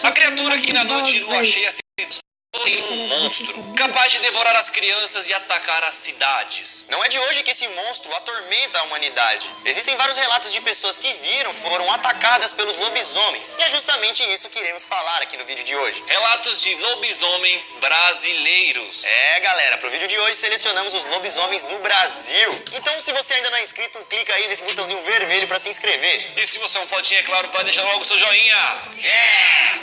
A criatura que na noite de lua cheia se em um monstro, capaz de devorar as crianças e atacar as cidades. Não é de hoje que esse monstro atormenta a humanidade. Existem vários relatos de pessoas que viram, foram atacadas pelos lobisomens. E é justamente isso que iremos falar aqui no vídeo de hoje. Relatos de lobisomens brasileiros. Galera, pro vídeo de hoje selecionamos os lobisomens do Brasil. Então, se você ainda não é inscrito, clica aí nesse botãozinho vermelho pra se inscrever. E se você é um fodinha, é claro, pode deixar logo o seu joinha.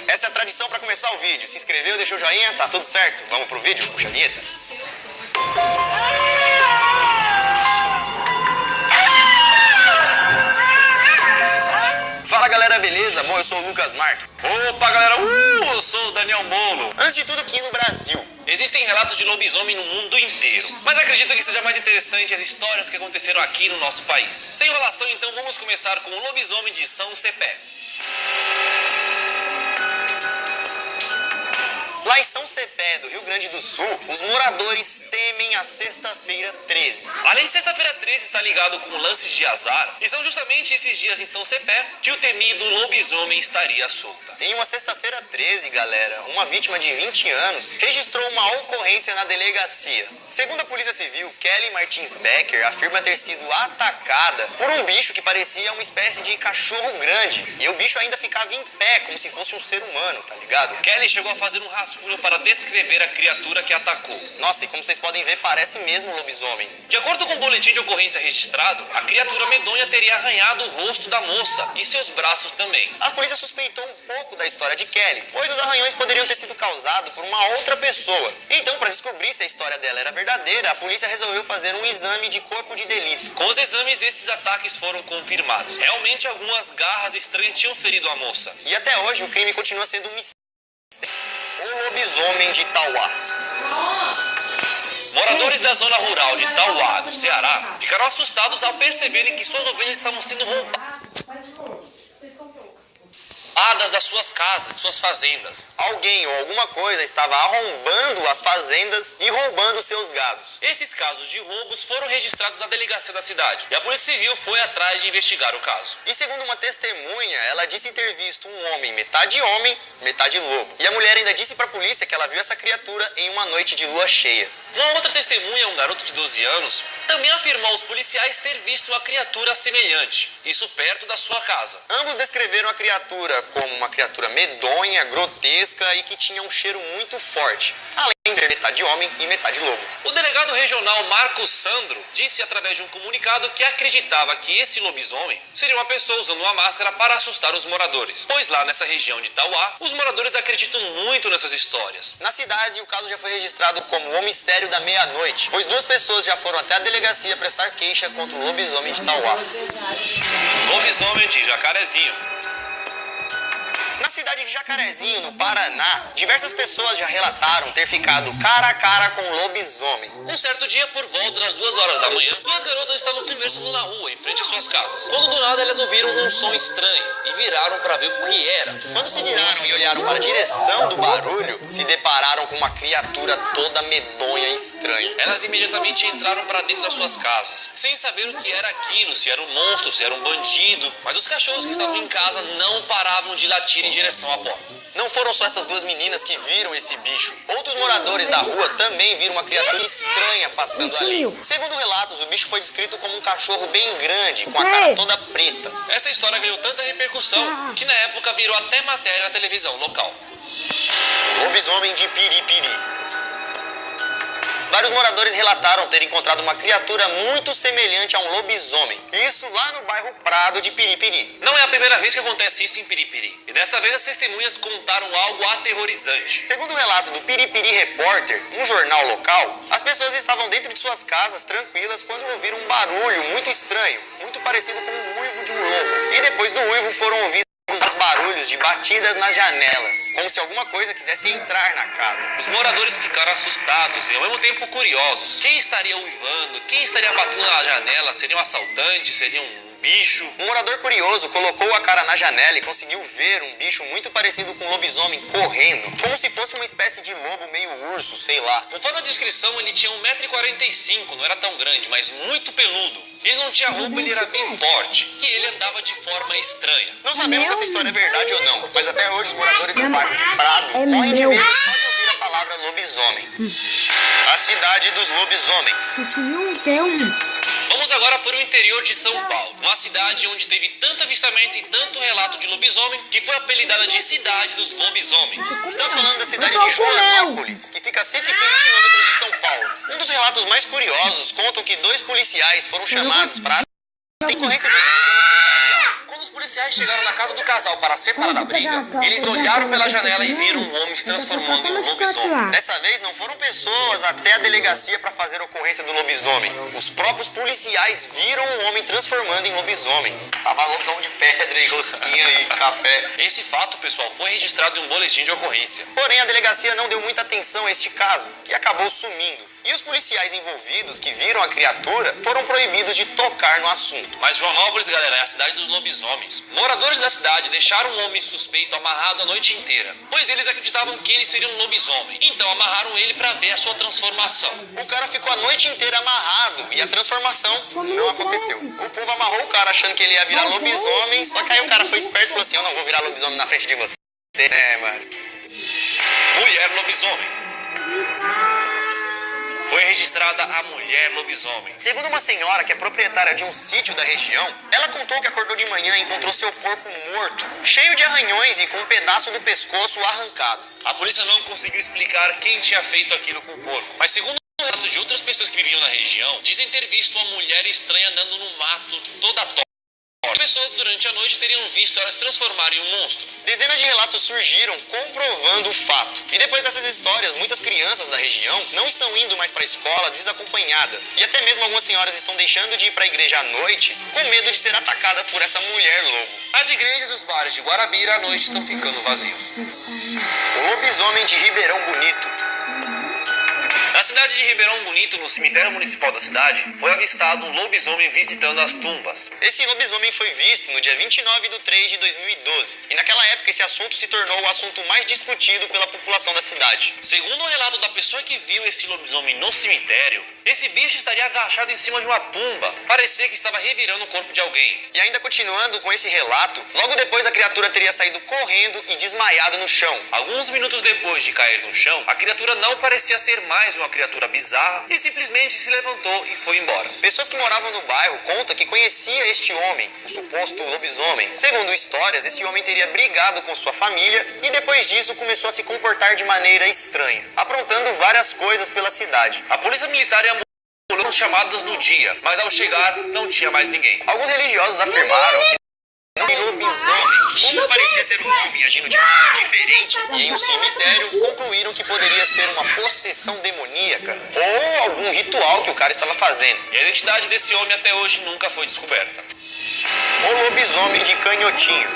Essa é a tradição pra começar o vídeo. Se inscreveu, deixou o joinha? Tá tudo certo? Vamos pro vídeo? Puxa a vinheta. Fala galera, beleza? Bom, eu sou o Lucas Marques. Opa galera, eu sou o Daniel Molo. Antes de tudo, aqui no Brasil existem relatos de lobisomem no mundo inteiro, mas acredito que seja mais interessante as histórias que aconteceram aqui no nosso país. Sem enrolação, então vamos começar com o lobisomem de São Cepé. Lá em São Cepé, do Rio Grande do Sul, os moradores temem a Sexta-feira 13. Além de Sexta-feira 13 está ligado com lances de azar, e são justamente esses dias em São Cepé que o temido lobisomem estaria solta. Em uma Sexta-feira 13, galera, uma vítima de 20 anos registrou uma ocorrência na delegacia. Segundo a Polícia Civil, Kelly Martins Becker afirma ter sido atacada por um bicho que parecia uma espécie de cachorro grande, e o bicho ainda ficava em pé, como se fosse um ser humano, tá ligado? Kelly chegou a fazer um rascunho para descrever a criatura que atacou. Nossa, e como vocês podem ver, parece mesmo um lobisomem. De acordo com o boletim de ocorrência registrado, a criatura medonha teria arranhado o rosto da moça e seus braços também. A polícia suspeitou um pouco da história de Kelly, pois os arranhões poderiam ter sido causados por uma outra pessoa. Então, para descobrir se a história dela era verdadeira, a polícia resolveu fazer um exame de corpo de delito. Com os exames, esses ataques foram confirmados. Realmente, algumas garras estranhas tinham ferido a moça. E até hoje, o crime continua sendo um mistério. O lobisomem de Tauá. Moradores da zona rural de Tauá, no Ceará, ficaram assustados ao perceberem que suas ovelhas estavam sendo roubadas das suas casas, de suas fazendas. Alguém ou alguma coisa estava arrombando as fazendas e roubando seus gados. Esses casos de roubos foram registrados na delegacia da cidade e a Polícia Civil foi atrás de investigar o caso. E segundo uma testemunha, ela disse ter visto um homem, metade lobo. E a mulher ainda disse para a polícia que ela viu essa criatura em uma noite de lua cheia. Uma outra testemunha, um garoto de 12 anos, também afirmou aos policiais ter visto uma criatura semelhante, isso perto da sua casa. Ambos descreveram a criatura como uma criatura medonha, grotesca e que tinha um cheiro muito forte, além de ser metade homem e metade lobo. O delegado regional Marcos Sandro disse através de um comunicado que acreditava que esse lobisomem seria uma pessoa usando uma máscara para assustar os moradores, pois lá nessa região de Tauá, os moradores acreditam muito nessas histórias. Na cidade, o caso já foi registrado como o mistério da meia-noite, pois 2 pessoas já foram até a delegacia prestar queixa contra o lobisomem de Tauá. Lobisomem de Jacarezinho. Na cidade de Jacarezinho, no Paraná, diversas pessoas já relataram ter ficado cara a cara com um lobisomem. Um certo dia, por volta das 2 horas da manhã, 2 garotas estavam conversando na rua, em frente às suas casas, quando do nada elas ouviram um som estranho e viraram para ver o que era. Quando se viraram e olharam para a direção do barulho, se depararam com uma criatura toda medonha e estranha. Elas imediatamente entraram para dentro das suas casas, sem saber o que era aquilo, se era um monstro, se era um bandido, mas os cachorros que estavam em casa não paravam de latir em direção à porta. Não foram só essas 2 meninas que viram esse bicho. Outros moradores da rua também viram uma criatura estranha passando ali. Segundo relatos, o bicho foi descrito como um cachorro bem grande, com a cara toda preta. Essa história ganhou tanta repercussão que na época virou até matéria na televisão local. Lobisomem de Piripiri. Vários moradores relataram ter encontrado uma criatura muito semelhante a um lobisomem. Isso lá no bairro Prado de Piripiri. Não é a primeira vez que acontece isso em Piripiri. E dessa vez as testemunhas contaram algo aterrorizante. Segundo o relato do Piripiri Repórter, um jornal local, as pessoas estavam dentro de suas casas tranquilas quando ouviram um barulho muito estranho, muito parecido com o uivo de um lobo. E depois do uivo foram ouvidos os barulhos de batidas nas janelas, como se alguma coisa quisesse entrar na casa. Os moradores ficaram assustados e ao mesmo tempo curiosos. Quem estaria uivando? Quem estaria batendo na janela? Seria um assaltante? Seria um bicho. Um morador curioso colocou a cara na janela e conseguiu ver um bicho muito parecido com um lobisomem correndo, como se fosse uma espécie de lobo meio urso, sei lá. Conforme a descrição, ele tinha 1,45 m, não era tão grande, mas muito peludo. Ele não tinha roupa, ele era bem forte, que ele andava de forma estranha. Não sabemos se essa história é verdade ou não, mas até hoje os moradores do bairro de Prado morrem de medo só de ouvir a palavra lobisomem. A cidade dos lobisomens. Vamos agora para o interior de São Paulo, uma cidade onde teve tanto avistamento e tanto relato de lobisomem que foi apelidada de Cidade dos Lobisomens. Estamos falando da cidade de Joanópolis, que fica a 115 quilômetros de São Paulo. Um dos relatos mais curiosos contam que 2 policiais foram chamados para decorrência de briga. Quando os policiais chegaram na casa do casal para separar a briga, eles olharam pela janela e viram um homem se transformando em um lobisomem. Dessa vez não foram pessoas até a delegacia para fazer a ocorrência do lobisomem. Os próprios policiais viram um homem transformando em lobisomem. Tava loucão de pedra e rosquinha e café. Esse fato, pessoal, foi registrado em um boletim de ocorrência. Porém, a delegacia não deu muita atenção a este caso, que acabou sumindo. E os policiais envolvidos que viram a criatura foram proibidos de tocar no assunto. Mas Joanópolis, galera, é a cidade dos lobisomens. Moradores da cidade deixaram um homem suspeito amarrado a noite inteira, pois eles acreditavam que ele seria um lobisomem. Então amarraram ele para ver a sua transformação. O cara ficou a noite inteira amarrado e a transformação não aconteceu. O povo amarrou o cara achando que ele ia virar lobisomem, só que aí o cara foi esperto e falou assim: eu não vou virar lobisomem na frente de você. Mano. Mulher lobisomem. Foi registrada a mulher lobisomem. Segundo uma senhora que é proprietária de um sítio da região, ela contou que acordou de manhã e encontrou seu porco morto, cheio de arranhões e com um pedaço do pescoço arrancado. A polícia não conseguiu explicar quem tinha feito aquilo com o porco, mas segundo relatos de outras pessoas que viviam na região, dizem ter visto uma mulher estranha andando no mato toda torta. Pessoas durante a noite teriam visto ela se transformar em um monstro. Dezenas de relatos surgiram comprovando o fato. E depois dessas histórias, muitas crianças da região não estão indo mais para a escola desacompanhadas. E até mesmo algumas senhoras estão deixando de ir para a igreja à noite com medo de ser atacadas por essa mulher lobo. As igrejas e os bares de Guarabira à noite estão ficando vazios. O lobisomem de Ribeirão Bonito. Na cidade de Ribeirão Bonito, no cemitério municipal da cidade, foi avistado um lobisomem visitando as tumbas. Esse lobisomem foi visto no dia 29/3/2012. E naquela época esse assunto se tornou o assunto mais discutido pela população da cidade. Segundo o relato da pessoa que viu esse lobisomem no cemitério, esse bicho estaria agachado em cima de uma tumba. Parecia que estava revirando o corpo de alguém. E ainda continuando com esse relato, logo depois a criatura teria saído correndo e desmaiado no chão. Alguns minutos depois de cair no chão, a criatura não parecia ser mais uma criatura bizarra e simplesmente se levantou e foi embora. Pessoas que moravam no bairro contam que conhecia este homem, o suposto lobisomem. Segundo histórias, esse homem teria brigado com sua família e depois disso começou a se comportar de maneira estranha, aprontando várias coisas pela cidade. A polícia militar e a ambulância chamadas no dia, mas ao chegar não tinha mais ninguém. Alguns religiosos afirmaram que lobisomem, como parecia ser um homem agindo de forma diferente, e em um cemitério concluíram que poderia ser uma possessão demoníaca ou algum ritual que o cara estava fazendo. E a identidade desse homem até hoje nunca foi descoberta. O lobisomem de Canhotinho.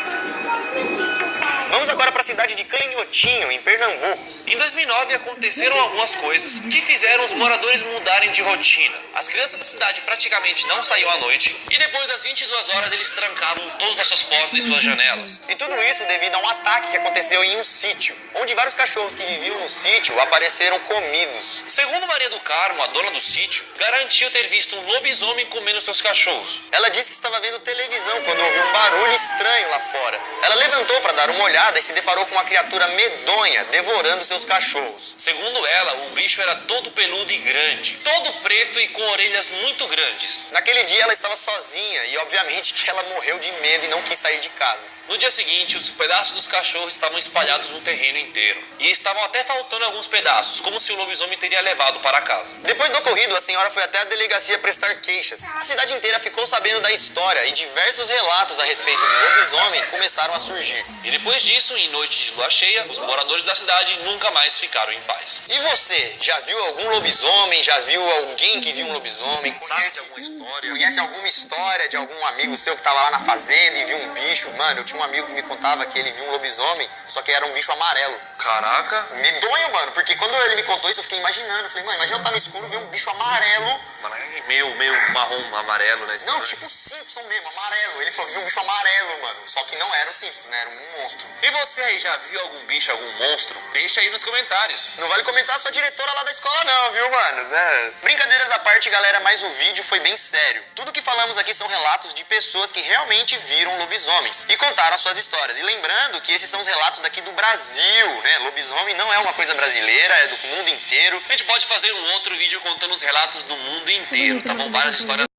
Vamos agora para a cidade de Canhotinho, em Pernambuco. Em 2009 aconteceram algumas coisas que fizeram os moradores mudarem de rotina. As crianças da cidade praticamente não saíam à noite e depois das 22 horas eles trancavam todas as suas portas e suas janelas. E tudo isso devido a um ataque que aconteceu em um sítio, onde vários cachorros que viviam no sítio apareceram comidos. Segundo Maria do Carmo, a dona do sítio, garantiu ter visto um lobisomem comendo seus cachorros. Ela disse que estava vendo televisão quando ouviu um barulho estranho lá fora. Ela levantou para dar uma olhada e se deparou com uma criatura medonha devorando seus cachorros. Segundo ela, o bicho era todo peludo e grande, todo preto e com orelhas muito grandes. Naquele dia ela estava sozinha e obviamente que ela morreu de medo e não quis sair de casa. No dia seguinte, os pedaços dos cachorros estavam espalhados no terreno inteiro. E estavam até faltando alguns pedaços, como se o lobisomem teria levado para casa. Depois do ocorrido, a senhora foi até a delegacia prestar queixas. A cidade inteira ficou sabendo da história e diversos relatos a respeito do lobisomem começaram a surgir. E depois disso, isso, em noite de lua cheia, os moradores da cidade nunca mais ficaram em paz. E você, já viu algum lobisomem? Já viu alguém que viu um lobisomem? Sabe de alguma história? Conhece alguma história de algum amigo seu que tava lá na fazenda e viu um bicho? Mano, eu tinha um amigo que me contava que ele viu um lobisomem, só que era um bicho amarelo. Caraca. Medonho, mano, porque quando ele me contou isso, eu fiquei imaginando. Eu falei, mano, imagina eu estar no escuro e ver um bicho amarelo. Mano, é meio marrom, amarelo, né? Não, tipo o Simpson mesmo, amarelo. Ele falou que viu um bicho amarelo, mano. Só que não era o Simpson, né? Era um monstro. E você aí, já viu algum bicho, algum monstro? Deixa aí nos comentários. Não vale comentar a sua diretora lá da escola não, viu, mano? Brincadeiras à parte, galera, mas o vídeo foi bem sério. Tudo que falamos aqui são relatos de pessoas que realmente viram lobisomens e contaram as suas histórias. E lembrando que esses são os relatos daqui do Brasil, né? Lobisomem não é uma coisa brasileira, é do mundo inteiro. A gente pode fazer um outro vídeo contando os relatos do mundo inteiro, tá bom? Várias histórias